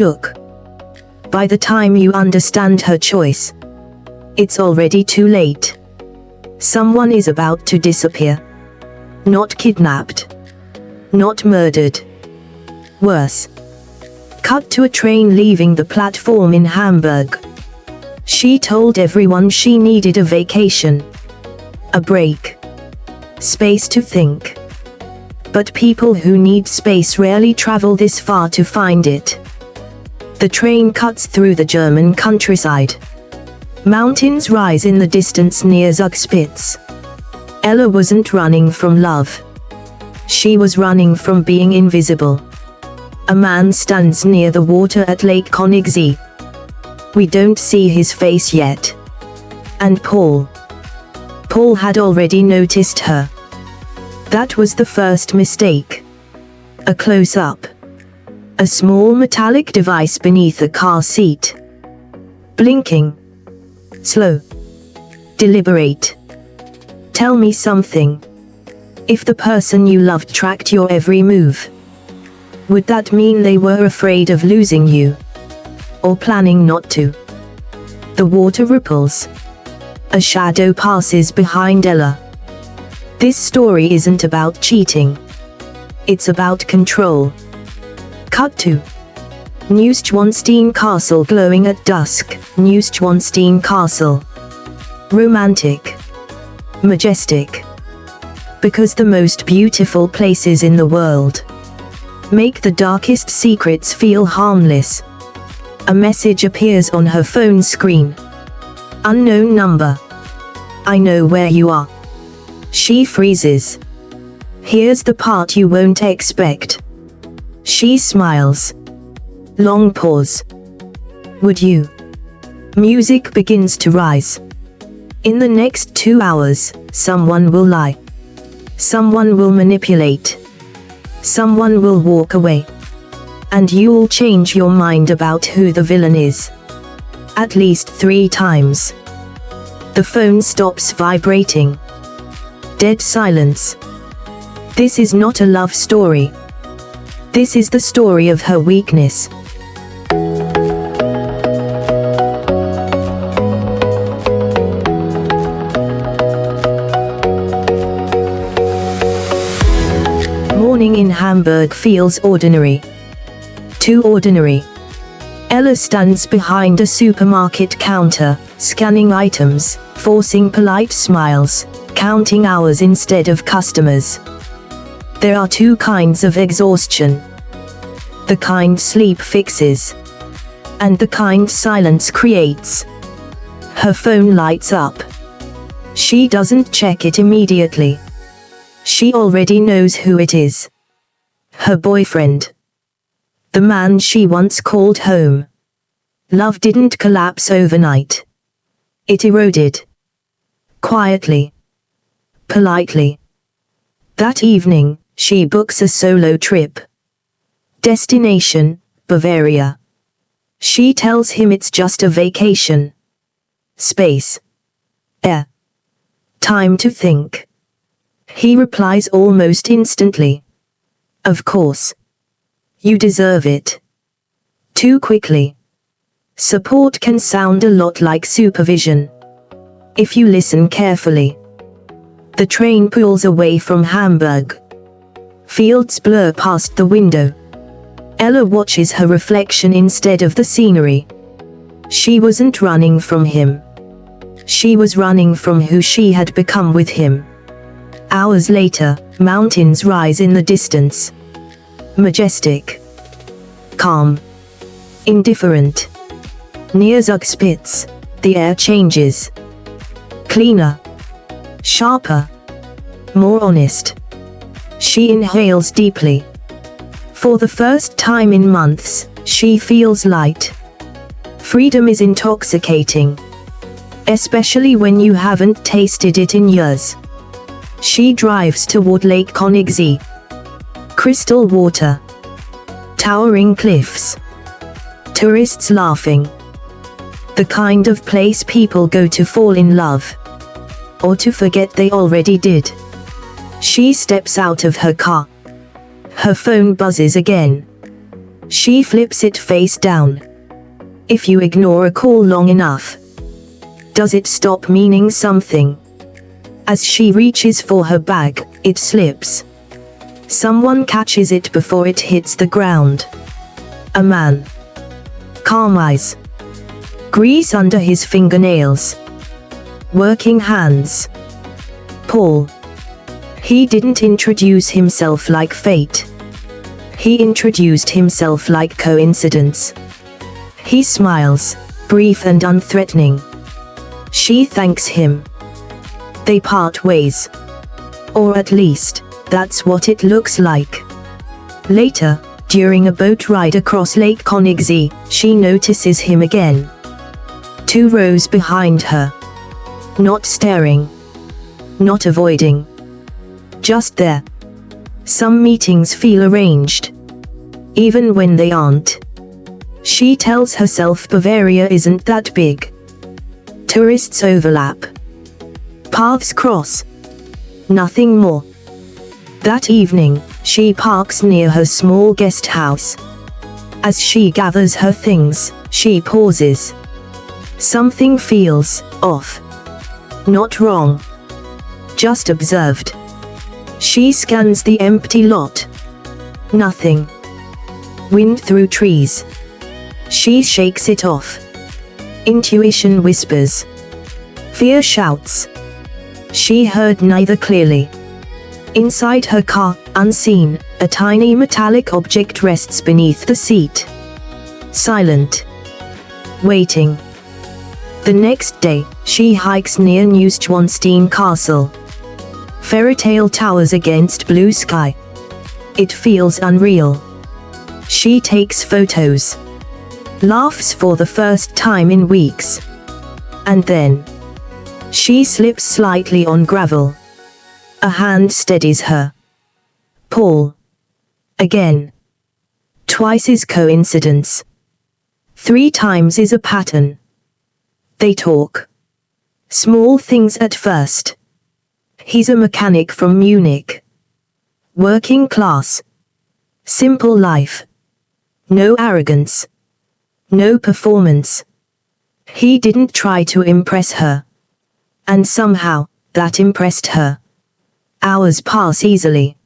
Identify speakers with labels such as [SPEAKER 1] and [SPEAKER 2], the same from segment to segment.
[SPEAKER 1] hook. By the time you understand her choice, it's already too late. Someone is about to disappear. Not kidnapped. Not murdered. Worse. Cut to a train leaving the platform in Hamburg. She told everyone she needed a vacation. A break. Space to think. But people who need space rarely travel this far to find it. The train cuts through the German countryside. Mountains rise in the distance near Zugspitze. Ella wasn't running from love. She was running from being invisible. A man stands near the water at Lake Königssee. We don't see his face yet. And Paul had already noticed her. That was the first mistake. A close-up. A small metallic device beneath a car seat. Blinking. Slow. Deliberate. Tell me something. If the person you loved tracked your every move, would that mean they were afraid of losing you? Or planning not to? The water ripples. A shadow passes behind Ella. This story isn't about cheating. It's about control. Cut to Neuschwanstein Castle glowing at dusk. Neuschwanstein Castle. Romantic. Majestic. Because the most beautiful places in the world make the darkest secrets feel harmless. A message appears on her phone screen. Unknown number. I know where you are. She freezes. Here's the part you won't expect. She smiles. Long pause. Would you? Music begins to rise. In the next 2 hours, someone will lie. Someone will manipulate. Someone will walk away. And you'll change your mind about who the villain is. At least 3 times. The phone stops vibrating. Dead silence. This is not a love story. This is the story of her weakness. Morning in Hamburg feels ordinary. Too ordinary. Ella stands behind a supermarket counter, scanning items, forcing polite smiles, counting hours instead of customers. There are 2 kinds of exhaustion. The kind sleep fixes. And the kind silence creates. Her phone lights up. She doesn't check it immediately. She already knows who it is. Her boyfriend. The man she once called home. Love didn't collapse overnight. It eroded. Quietly. Politely. That evening, she books a solo trip. Destination, Bavaria. She tells him it's just a vacation. Space. Air. Time to think. He replies almost instantly. Of course. You deserve it. Too quickly. Support can sound a lot like supervision. If you listen carefully. The train pulls away from Hamburg. Fields blur past the window. Ella watches her reflection instead of the scenery. She wasn't running from him. She was running from who she had become with him. Hours later, mountains rise in the distance. Majestic. Calm. Indifferent. Near Zugspitze, the air changes. Cleaner. Sharper. More honest. She inhales deeply. For the first time in months, she feels light. Freedom is intoxicating. Especially when you haven't tasted it in years. She drives toward Lake Königssee. Crystal water. Towering cliffs. Tourists laughing. The kind of place people go to fall in love. Or to forget they already did. She steps out of her car. Her phone buzzes again. She flips it face down. If you ignore a call long enough, does it stop meaning something? As she reaches for her bag, it slips. Someone catches it before it hits the ground. A man. Calm eyes. Grease under his fingernails. Working hands. Paul. He didn't introduce himself like fate. He introduced himself like coincidence. He smiles, brief and unthreatening. She thanks him. They part ways. Or at least, that's what it looks like. Later, during a boat ride across Lake Konigsee, she notices him again. 2 rows behind her. Not staring. Not avoiding. Just there. Some meetings feel arranged. Even when they aren't. She tells herself Bavaria isn't that big. Tourists overlap. Paths cross. Nothing more. That evening, she parks near her small guest house. As she gathers her things, she pauses. Something feels off. Not wrong. Just observed. She scans the empty lot. Nothing. Wind through trees. She shakes it off. Intuition whispers. Fear shouts. She heard neither clearly. Inside her car, unseen, a tiny metallic object rests beneath the seat. Silent. Waiting. The next day, she hikes near Neuschwanstein Castle. Fairytale towers against blue sky. It feels unreal. She takes photos. Laughs for the first time in weeks. And then, she slips slightly on gravel. A hand steadies her. Paul. Again. Twice is coincidence. 3 times is a pattern. They talk. Small things at first. He's a mechanic from Munich. Working class. Simple life. No arrogance. No performance. He didn't try to impress her. And somehow, that impressed her. Hours pass easily.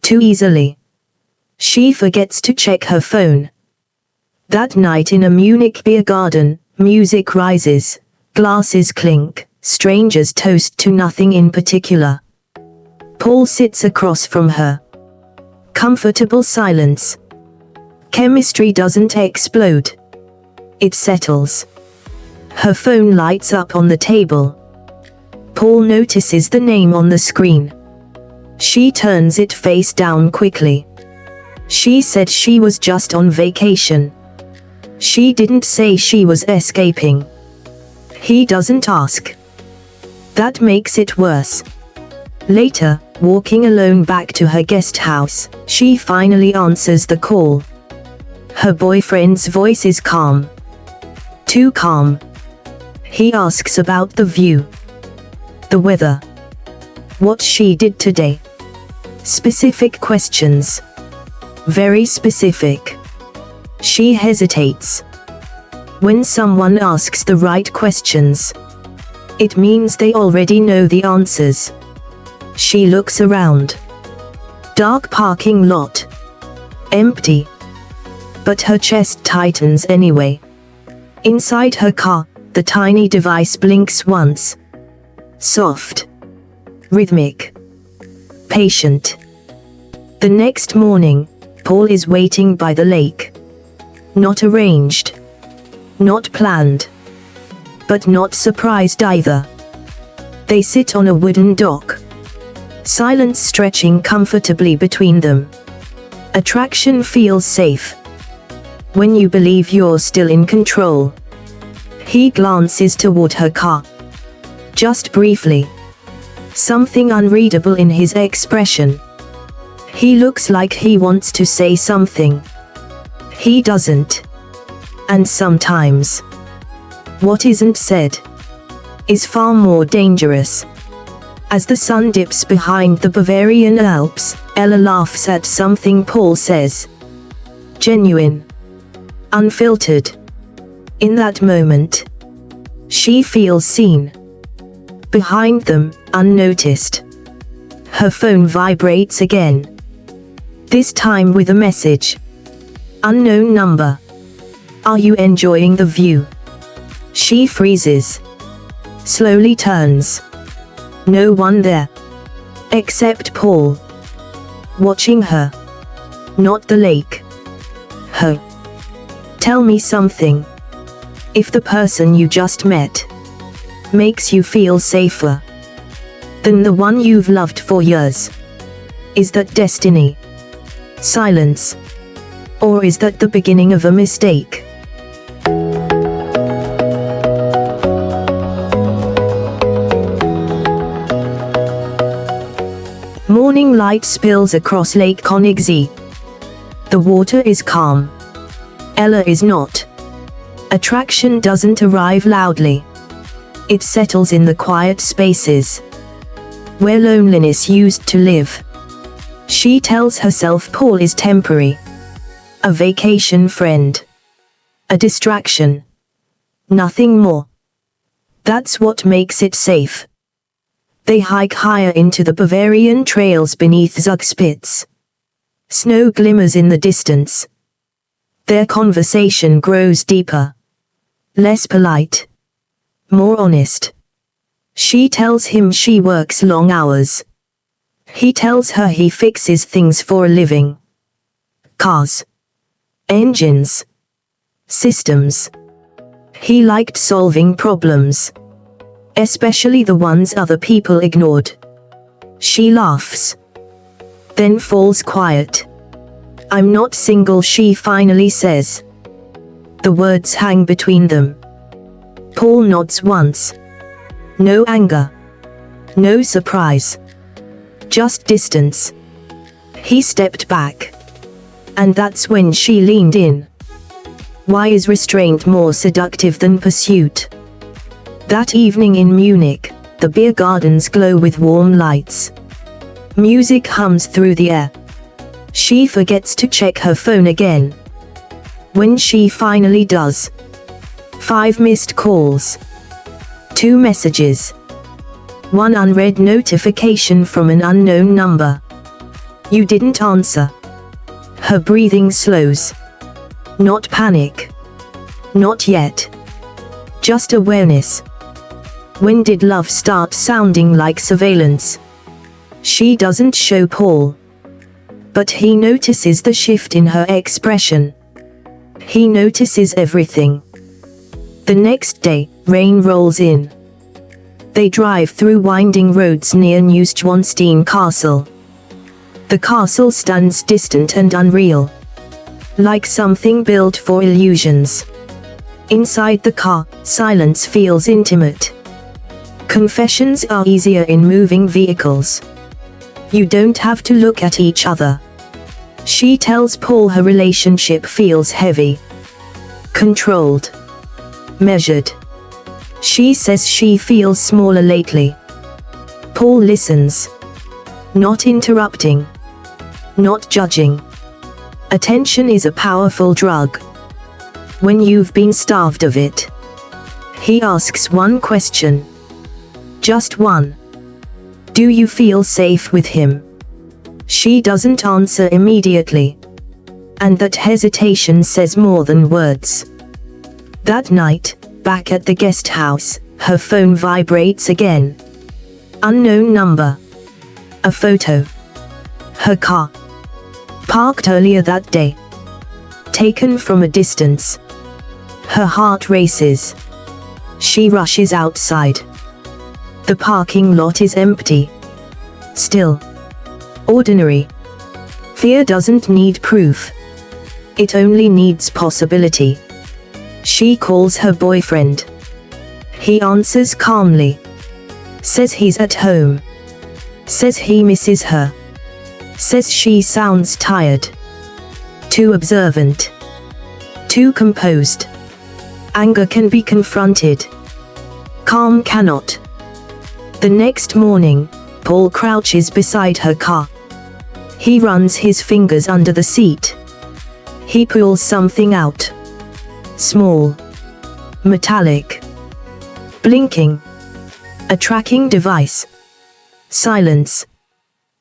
[SPEAKER 1] Too easily. She forgets to check her phone. That night in a Munich beer garden, music rises, glasses clink, strangers toast to nothing in particular. Paul sits across from her. Comfortable silence. Chemistry doesn't explode. It settles. Her phone lights up on the table. Paul notices the name on the screen. She turns it face down quickly. She said she was just on vacation. She didn't say she was escaping. He doesn't ask. That makes it worse. Later, walking alone back to her guest house, she finally answers the call. Her boyfriend's voice is calm. Too calm. He asks about the view. The weather. What she did today. Specific questions. Very specific. She hesitates. When someone asks the right questions, it means they already know the answers. She looks around. Dark parking lot. Empty. But her chest tightens anyway. Inside her car, the tiny device blinks once. Soft. Rhythmic. Patient. The next morning, Paul is waiting by the lake. Not arranged. Not planned. But not surprised either. They sit on a wooden dock. Silence stretching comfortably between them. Attraction feels safe. When you believe you're still in control. He glances toward her car. Just briefly. Something unreadable in his expression. He looks like he wants to say something. He doesn't. And sometimes, what isn't said is far more dangerous. As the sun dips behind the Bavarian Alps, Ella laughs at something Paul says. genuine, unfiltered. In that moment, she feels seen. Behind them, unnoticed, her phone vibrates again. This time with a message. Unknown number. Are you enjoying the view? She freezes. Slowly turns. No one there. Except Paul. Watching her. Not the lake. Her. Tell me something. If the person you just met makes you feel safer than the one you've loved for years, is that destiny? Silence? Or is that the beginning of a mistake? Morning light spills across Lake Königssee. The water is calm. Ella is not. Attraction doesn't arrive loudly. It settles in the quiet spaces where loneliness used to live. She tells herself Paul is temporary. A vacation friend. A distraction. Nothing more. That's what makes it safe. They hike higher into the Bavarian trails beneath Zugspitze. Snow glimmers in the distance. Their conversation grows deeper. Less polite. More honest. She tells him she works long hours. He tells her he fixes things for a living. Cars. Engines. Systems. He liked solving problems. Especially the ones other people ignored. She laughs. Then falls quiet. I'm not single, she finally says. The words hang between them. Paul nods once. No anger. No surprise. Just distance. He stepped back. And that's when she leaned in. Why is restraint more seductive than pursuit? That evening in Munich, the beer gardens glow with warm lights. Music hums through the air. She forgets to check her phone again. When she finally does, 5 missed calls. 2 messages. 1 unread notification from an unknown number. You didn't answer. Her breathing slows. Not panic. Not yet. Just awareness. When did love start sounding like surveillance? She doesn't show Paul. But he notices the shift in her expression. He notices everything. The next day, rain rolls in. They drive through winding roads near Neuschwanstein Castle. The castle stands distant and unreal. Like something built for illusions. Inside the car, silence feels intimate. Confessions are easier in moving vehicles. You don't have to look at each other. She tells Paul her relationship feels heavy. Controlled. Measured. She says she feels smaller lately. Paul listens. Not interrupting. Not judging. Attention is a powerful drug. When you've been starved of it. He asks one question. Just one. Do you feel safe with him? She doesn't answer immediately. And that hesitation says more than words. That night, back at the guest house, her phone vibrates again. Unknown number. A photo. Her car. Parked earlier that day. Taken from a distance. Her heart races. She rushes outside. The parking lot is empty. Still. Ordinary. Fear doesn't need proof. It only needs possibility. She calls her boyfriend. He answers calmly. Says he's at home. Says he misses her. Says she sounds tired. Too observant. Too composed. Anger can be confronted. Calm cannot. The next morning, Paul crouches beside her car. He runs his fingers under the seat. He pulls something out. Small. Metallic. Blinking. A tracking device. Silence.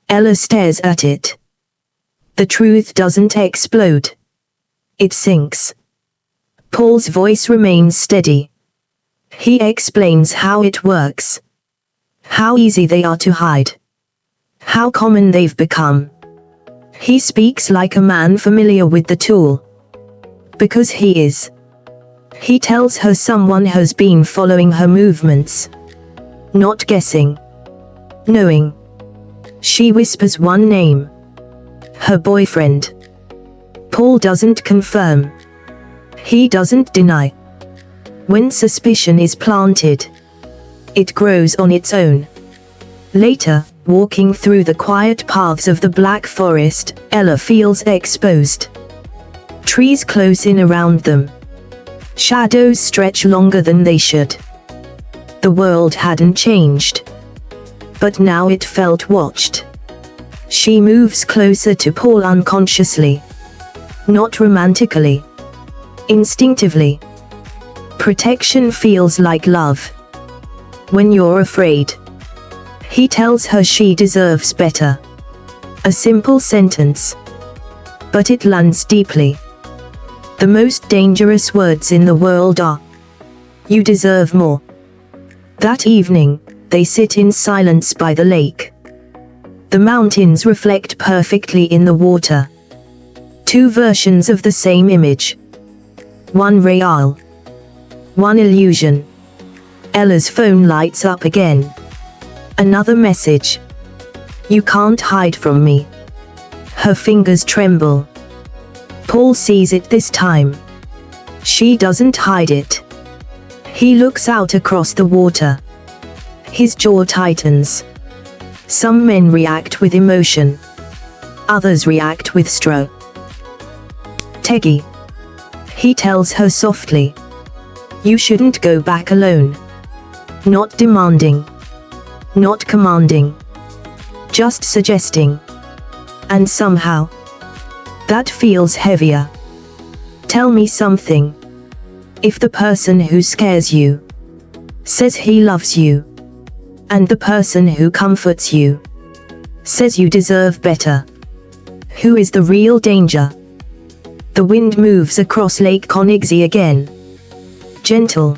[SPEAKER 1] Ella stares at it. The truth doesn't explode. It sinks. Paul's voice remains steady. He explains how it works. How easy they are to hide. How common they've become. He speaks like a man familiar with the tool. Because he is. He tells her someone has been following her movements. Not guessing. Knowing. She whispers one name. Her boyfriend. Paul doesn't confirm. He doesn't deny. When suspicion is planted, it grows on its own. Later, walking through the quiet paths of the Black Forest, Ella feels exposed. Trees close in around them. Shadows stretch longer than they should. The world hadn't changed. But now it felt watched. She moves closer to Paul unconsciously. Not romantically. Instinctively. Protection feels like love. When you're afraid. He tells her she deserves better. A simple sentence. But it lands deeply. The most dangerous words in the world are, "You deserve more." That evening, they sit in silence by the lake. The mountains reflect perfectly in the water. Two versions of the same image. One real. One illusion. Ella's phone lights up again. Another message. "You can't hide from me." Her fingers tremble. Paul sees it this time. She doesn't hide it. He looks out across the water. His jaw tightens. Some men react with emotion. Others react with Teggy. He tells her softly. "You shouldn't go back alone." Not demanding. Not commanding. Just suggesting. And somehow, that feels heavier. Tell me something. If the person who scares you says he loves you, and the person who comforts you says you deserve better, who is the real danger? The wind moves across Lake Conixie again. Gentle.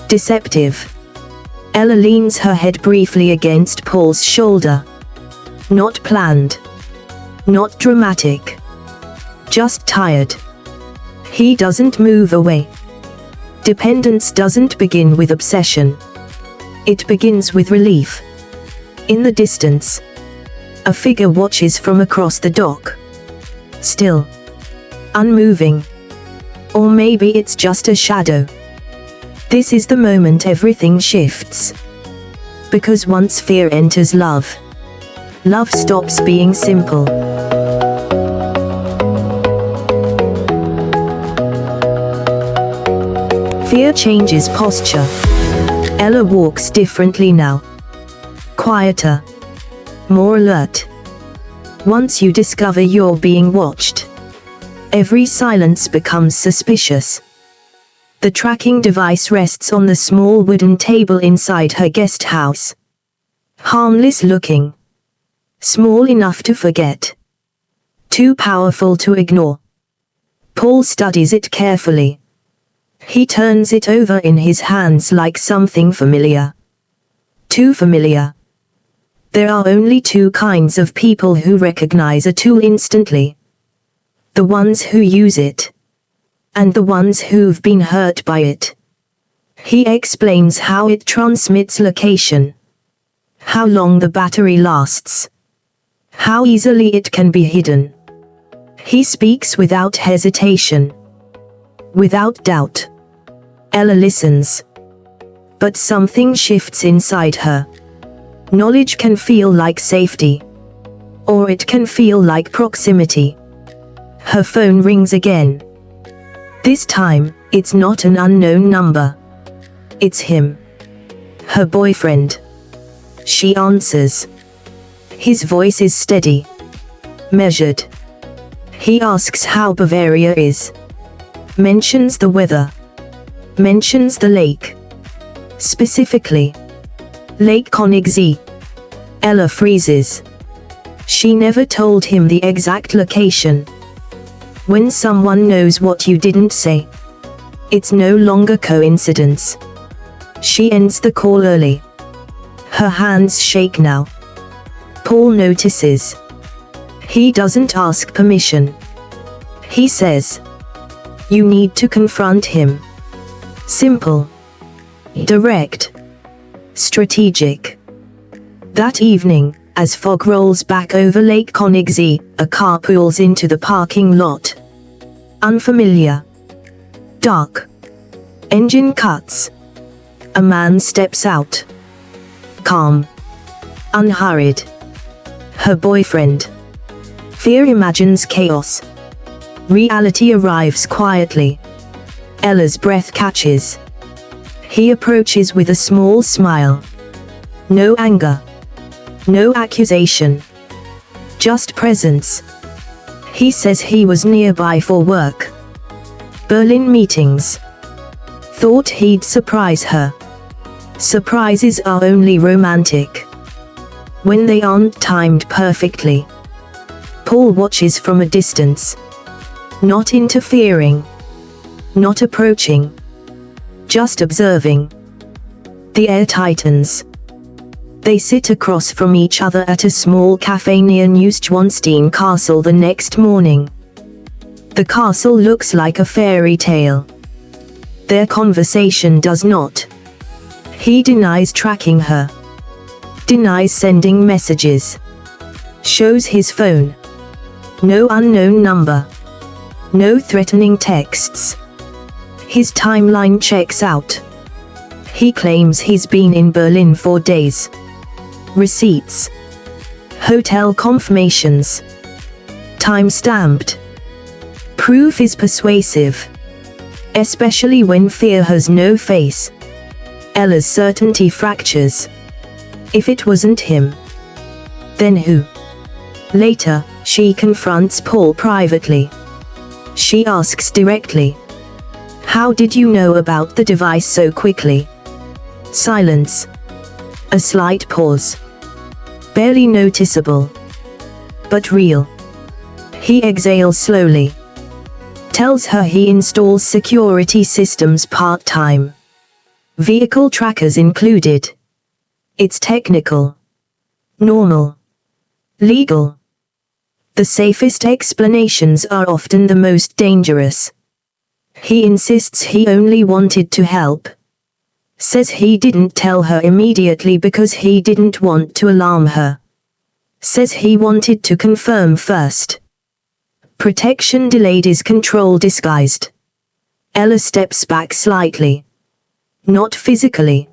[SPEAKER 1] Deceptive. Ella leans her head briefly against Paul's shoulder. Not planned. Not dramatic. Just tired. He doesn't move away. Dependence doesn't begin with obsession. It begins with relief. In the distance, a figure watches from across the dock. Still. Unmoving. Or maybe it's just a shadow. This is the moment everything shifts. Because once fear enters love, love stops being simple. Fear changes posture. Ella walks differently now. Quieter. More alert. Once you discover you're being watched, every silence becomes suspicious. The tracking device rests on the small wooden table inside her guest house. Harmless looking. Small enough to forget. Too powerful to ignore. Paul studies it carefully. He turns it over in his hands like something familiar. Too familiar. There are only two kinds of people who recognize a tool instantly. The ones who use it. And the ones who've been hurt by it. He explains how it transmits location. How long the battery lasts. How easily it can be hidden. He speaks without hesitation. Without doubt. Ella listens. But something shifts inside her. Knowledge can feel like safety. Or it can feel like proximity. Her phone rings again. This time, it's not an unknown number. It's him. Her boyfriend. She answers. His voice is steady. Measured. He asks how Bavaria is. Mentions the weather. Mentions the lake. Specifically, Lake Königssee. Ella freezes. She never told him the exact location. When someone knows what you didn't say, it's no longer coincidence. She ends the call early. Her hands shake now. Paul notices. He doesn't ask permission. He says, "You need to confront him." Simple. Direct. Strategic. That evening, as fog rolls back over Lake Königssee, a car pulls into the parking lot. Unfamiliar. Dark. Engine cuts. A man steps out. Calm. Unhurried. Her boyfriend. Fear imagines chaos. Reality arrives quietly. Ella's breath catches. He approaches with a small smile. No anger. No accusation. Just presence. He says he was nearby for work. Berlin meetings. Thought he'd surprise her. Surprises are only romantic when they aren't timed perfectly. Paul watches from a distance. Not interfering. Not approaching. Just observing. The air tightens. They sit across from each other at a small cafe near Neuschwanstein Castle the next morning. The castle looks like a fairy tale. Their conversation does not. He denies tracking her. Denies sending messages. Shows his phone. No unknown number. No threatening texts. His timeline checks out. He claims he's been in Berlin for days. Receipts. Hotel confirmations. Time-stamped. Proof is persuasive. Especially when fear has no face. Ella's certainty fractures. If it wasn't him, then who? Later, she confronts Paul privately. She asks directly, "How did you know about the device so quickly?" Silence. A slight pause. Barely noticeable, but real. He exhales slowly. Tells her he installs security systems part-time. Vehicle trackers included. It's technical. Normal. Legal. The safest explanations are often the most dangerous. He insists he only wanted to help. Says he didn't tell her immediately because he didn't want to alarm her. Says he wanted to confirm first. Protection delayed is control disguised. Ella steps back slightly. Not physically.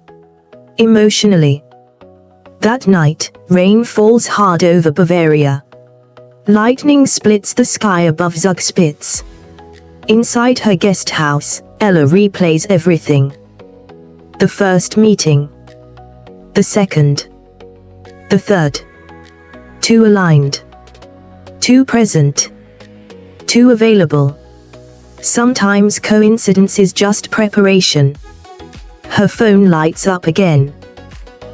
[SPEAKER 1] Emotionally. That night, rain falls hard over Bavaria. Lightning splits the sky above Zugspitze. Inside her guest house, Ella replays everything. The first meeting. The second. The third. Too aligned. Too present. Too available. Sometimes coincidence is just preparation. Her phone lights up again.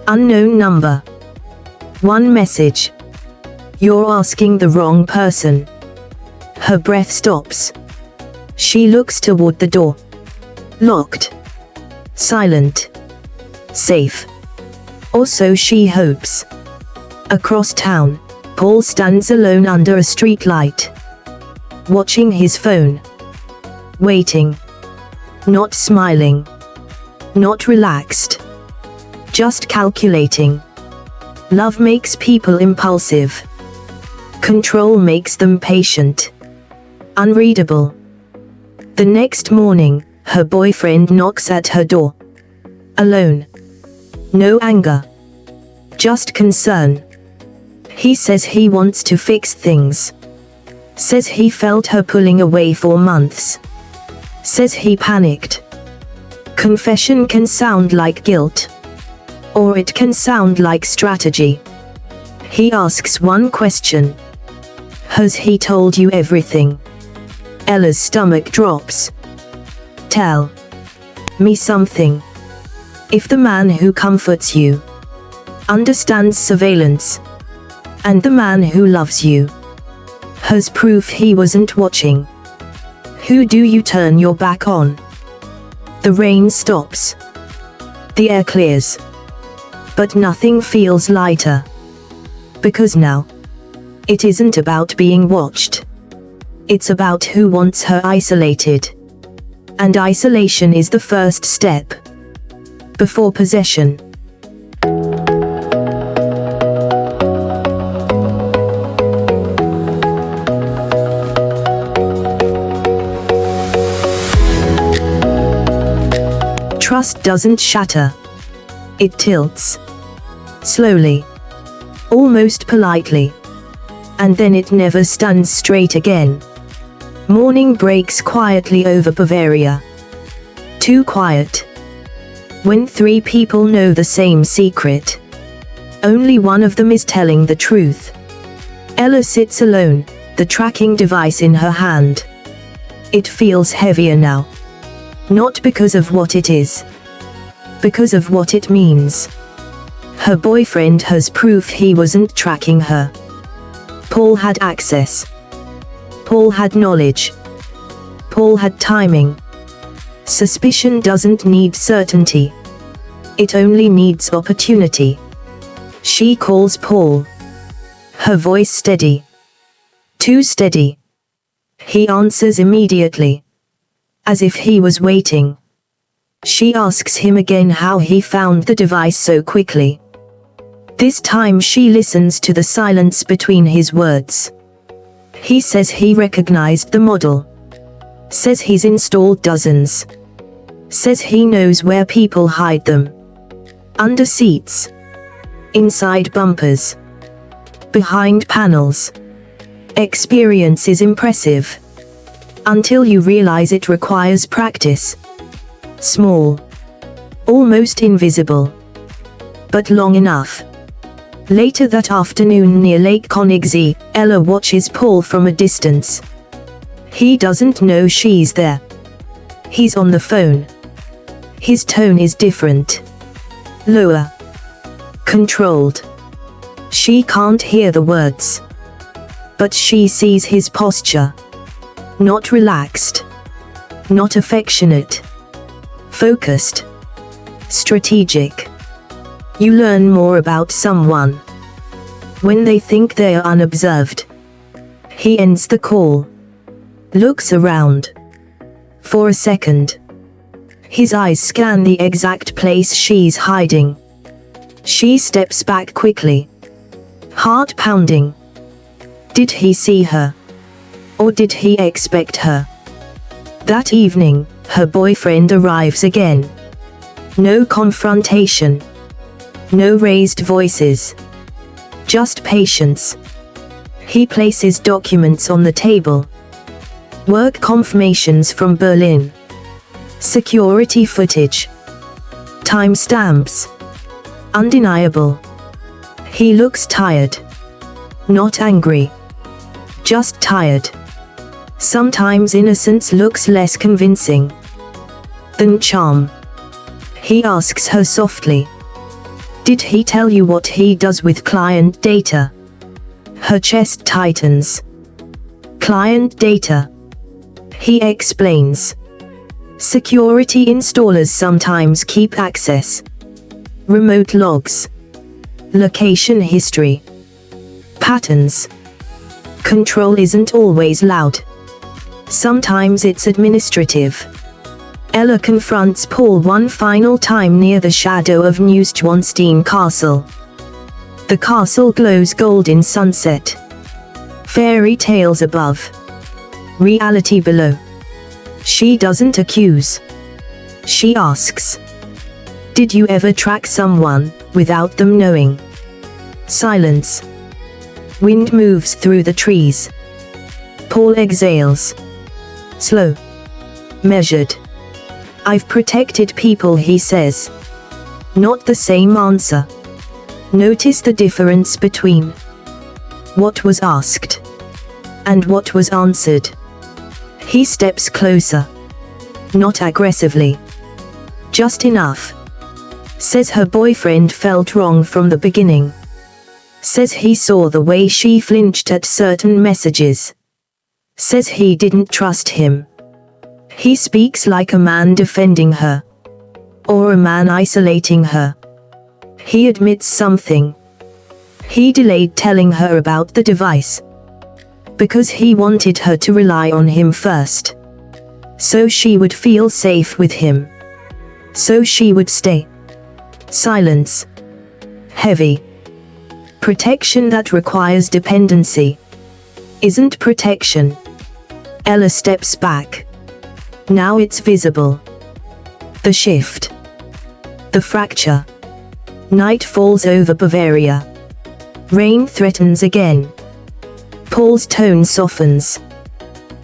[SPEAKER 1] Unknown number. One message. "You're asking the wrong person." Her breath stops. She looks toward the door. Locked. Silent. Safe. Or so she hopes. Across town, Paul stands alone under a street light. Watching his phone. Waiting. Not smiling. Not relaxed. Just calculating. Love makes people impulsive. Control makes them patient. Unreadable. The next morning, her boyfriend knocks at her door. Alone. No anger. Just concern. He says he wants to fix things. Says he felt her pulling away for months. Says he panicked. Confession can sound like guilt. Or it can sound like strategy. He asks one question. Has he told you everything? Ella's stomach drops. Tell me something. If the man who comforts you understands surveillance, and the man who loves you has proof he wasn't watching, who do you turn your back on? The rain stops. The air clears. But nothing feels lighter. Because now, it isn't about being watched. It's about who wants her isolated. And isolation is the first step before possession. Trust doesn't shatter. It tilts. Slowly. Almost politely. And then it never stands straight again. Morning breaks quietly over Bavaria. Too quiet. When 3 people know the same secret, only one of them is telling the truth. Ella sits alone, the tracking device in her hand. It feels heavier now. Not because of what it is, because of what it means. Her boyfriend has proof he wasn't tracking her. Paul had access. Paul had knowledge. Paul had timing. Suspicion doesn't need certainty. It only needs opportunity. She calls Paul. Her voice steady. Too steady. He answers immediately, as if he was waiting. She asks him again how he found the device so quickly. This time she listens to the silence between his words. He says he recognized the model. Says he's installed dozens. Says he knows where people hide them. Under seats. Inside bumpers. Behind panels. Experience is impressive. Until you realize it requires practice. Small. Almost invisible. But long enough. Later that afternoon near Lake Konigsee, Ella watches Paul from a distance. He doesn't know she's there. He's on the phone. His tone is different. Lower. Controlled. She can't hear the words. But she sees his posture. Not relaxed. Not affectionate. Focused. Strategic. You learn more about someone when they think they are unobserved. He ends the call. Looks around. For a second. His eyes scan the exact place she's hiding. She steps back quickly. Heart pounding. Did he see her? Or did he expect her? That evening, her boyfriend arrives again. No confrontation. No raised voices. Just patience. He places documents on the table. Work confirmations from Berlin. Security footage. Timestamps. Undeniable. He looks tired. Not angry. Just tired. Sometimes innocence looks less convincing than charm. He asks her softly. Did he tell you what he does with client data? Her chest tightens. Client data. He explains. Security installers sometimes keep access. Remote logs. Location history. Patterns. Control isn't always loud. Sometimes it's administrative. Ella confronts Paul one final time near the shadow of Neuschwanstein Castle. The castle glows gold in sunset. Fairy tales above. Reality below. She doesn't accuse. She asks. Did you ever track someone without them knowing? Silence. Wind moves through the trees. Paul exhales. Slow. Measured. I've protected people, he says. Not the same answer. Notice the difference between what was asked And what was answered? He steps closer. Not aggressively. Just enough. Says her boyfriend felt wrong from the beginning. Says he saw the way she flinched at certain messages. Says he didn't trust him. He speaks like a man defending her. Or a man isolating her. He admits something. He delayed telling her about the device. Because he wanted her to rely on him first. So she would feel safe with him. So she would stay. Silence. Heavy. Protection that requires dependency. Isn't protection. Ella steps back. Now it's visible. The shift. The fracture. Night falls over Bavaria. Rain threatens again. Paul's tone softens.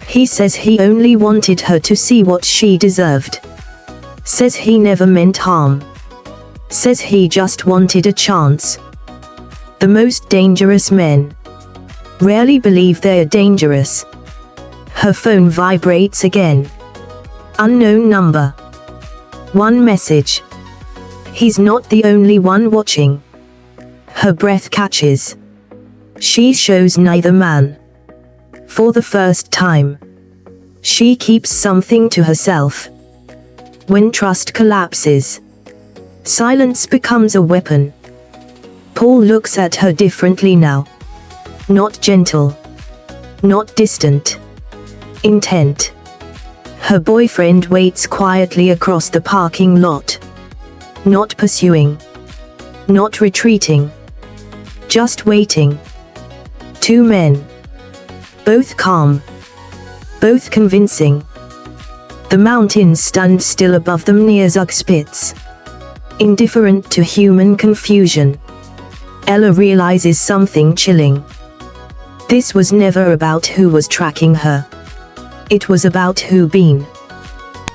[SPEAKER 1] He says he only wanted her to see what she deserved. Says he never meant harm. Says he just wanted a chance. The most dangerous men rarely believe they're dangerous. Her phone vibrates again. Unknown number. One message. He's not the only one watching. Her breath catches. She shows neither man. For the first time. She keeps something to herself. When trust collapses, silence becomes a weapon. Paul looks at her differently now. Not gentle. Not distant. Intent. Her boyfriend waits quietly across the parking lot. Not pursuing. Not retreating. Just waiting. Two men. Both calm. Both convincing. The mountains stand still above them near Zugspitze. Indifferent to human confusion. Ella realizes something chilling. This was never about who was tracking her. It was about who been.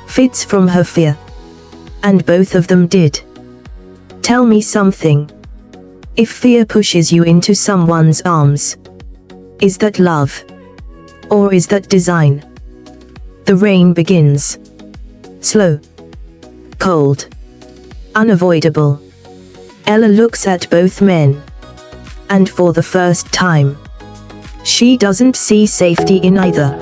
[SPEAKER 1] Fits from her fear. And both of them did. Tell me something. If fear pushes you into someone's arms, is that love? Or is that design? The rain begins. Slow. Cold. Unavoidable. Ella looks at both men. And for the first time, she doesn't see safety in either.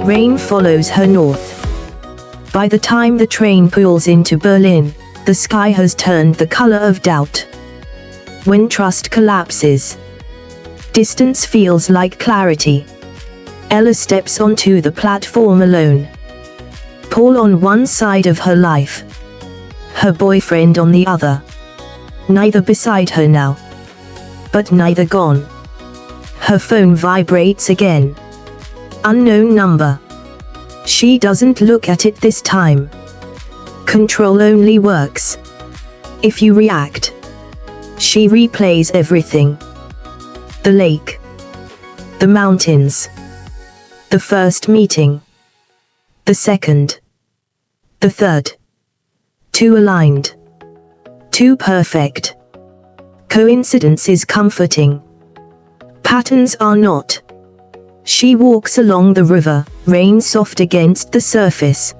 [SPEAKER 1] Rain follows her north. By the time the train pulls into Berlin, the sky has turned the color of doubt. When trust collapses, distance feels like clarity. Ella steps onto the platform alone. Paul on one side of her life. Her boyfriend on the other. Neither beside her now. But neither gone. Her phone vibrates again. Unknown number. She doesn't look at it this time. Control only works if you react. She replays everything. The lake. The mountains. The first meeting. The second. The third. Too aligned. Too perfect. Coincidence is comforting. Patterns are not. She walks along the river, rain soft against the surface.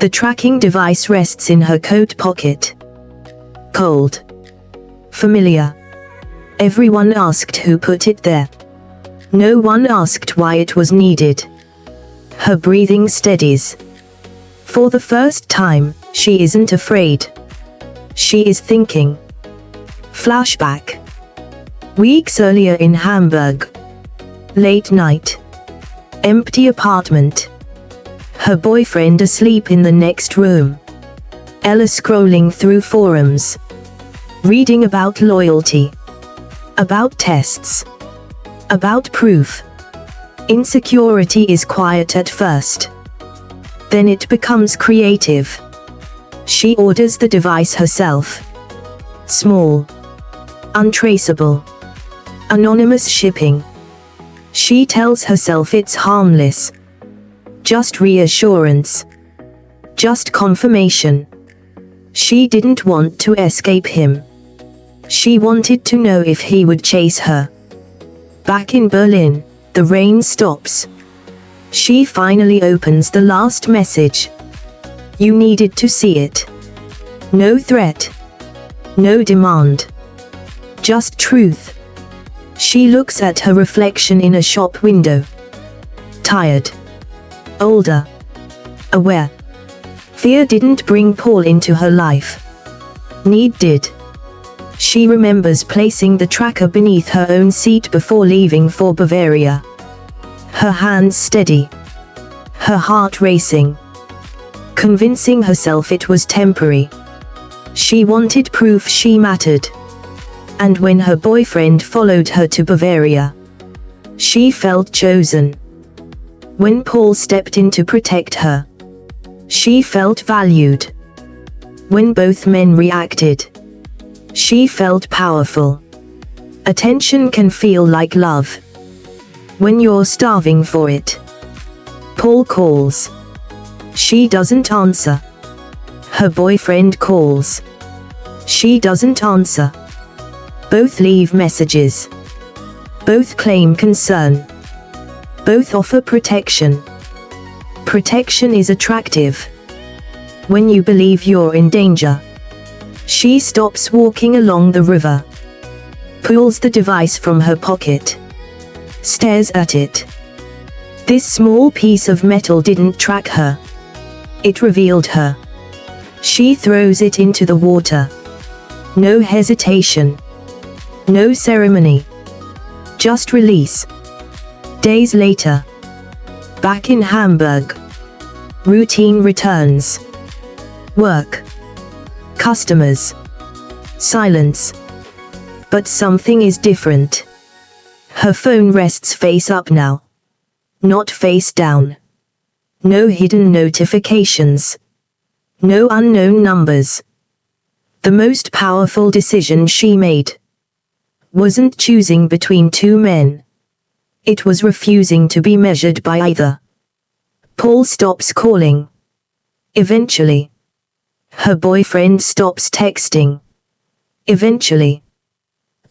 [SPEAKER 1] The tracking device rests in her coat pocket. Cold. Familiar. Everyone asked who put it there. No one asked why it was needed. Her breathing steadies. For the first time, she isn't afraid. She is thinking. Flashback. Weeks earlier in Hamburg. Late night. Empty apartment. Her boyfriend asleep in the next room. Ella scrolling through forums. Reading about loyalty. About tests. About proof. Insecurity is quiet at first. Then it becomes creative. She orders the device herself. Small. Untraceable. Anonymous shipping. She tells herself it's harmless. Just reassurance. Just confirmation. She didn't want to escape him. She wanted to know if he would chase her. Back in Berlin, the rain stops. She finally opens the last message. You needed to see it. No threat. No demand. Just truth. She looks at her reflection in a shop window. Tired. Older. Aware. Fear didn't bring Paul into her life. Need did. She remembers placing the tracker beneath her own seat before leaving for Bavaria. Her hands steady. Her heart racing. Convincing herself it was temporary. She wanted proof she mattered. And when her boyfriend followed her to Bavaria, she felt chosen. When Paul stepped in to protect her, she felt valued. When both men reacted, she felt powerful. Attention can feel like love. When you're starving for it. Paul calls. She doesn't answer. Her boyfriend calls. She doesn't answer. Both leave messages. Both claim concern. Both offer protection. Protection is attractive. When you believe you're in danger. She stops walking along the river. Pulls the device from her pocket. Stares at it. This small piece of metal didn't track her. It revealed her. She throws it into the water. No hesitation. No ceremony. Just release. Days later. Back in Hamburg. Routine returns. Work. Customers. Silence. But something is different. Her phone rests face up now. Not face down. No hidden notifications. No unknown numbers. The most powerful decision she made wasn't choosing between two men. It was refusing to be measured by either. Paul stops calling. Eventually. Her boyfriend stops texting. Eventually.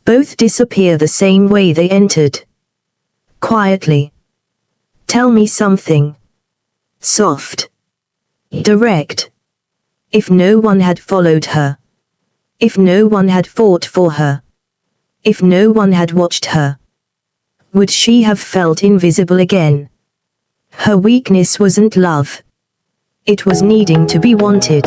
[SPEAKER 1] Both disappear the same way they entered. Quietly. Tell me something. Soft. Direct. If no one had followed her. If no one had fought for her. If no one had watched her. Would she have felt invisible again? Her weakness wasn't love. It was needing to be wanted.